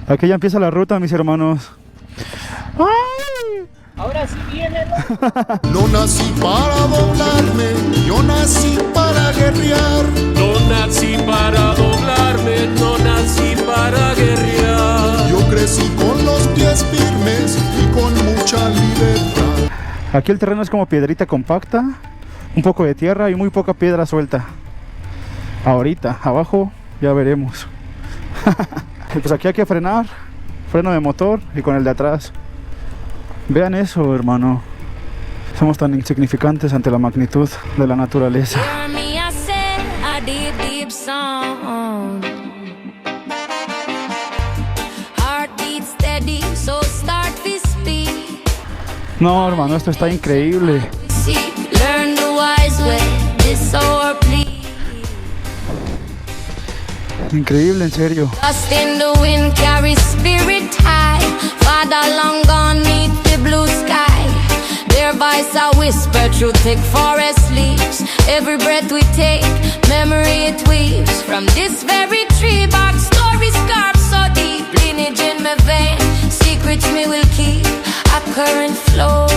Aquí ya empieza la ruta, mis hermanos. ¡Ay! Ahora sí viene, ¿no? No nací para doblarme, yo nací para guerrear. No nací para doblarme, no nací para guerrear. Yo crecí con los pies firmes y con mucha libertad. Aquí el terreno es como piedrita compacta, un poco de tierra y muy poca piedra suelta. Ahorita, abajo ya veremos. Y pues aquí hay que frenar, freno de motor y con el de atrás. Vean eso, hermano. Somos tan insignificantes ante la magnitud de la naturaleza. No, hermano, esto está increíble. Increíble, en serio. Their voice I whisper through thick forest leaves. Every breath we take, memory it weaves. From this very tree bark, stories carved so deep. Lineage in my vein, secrets me will keep. A current flow.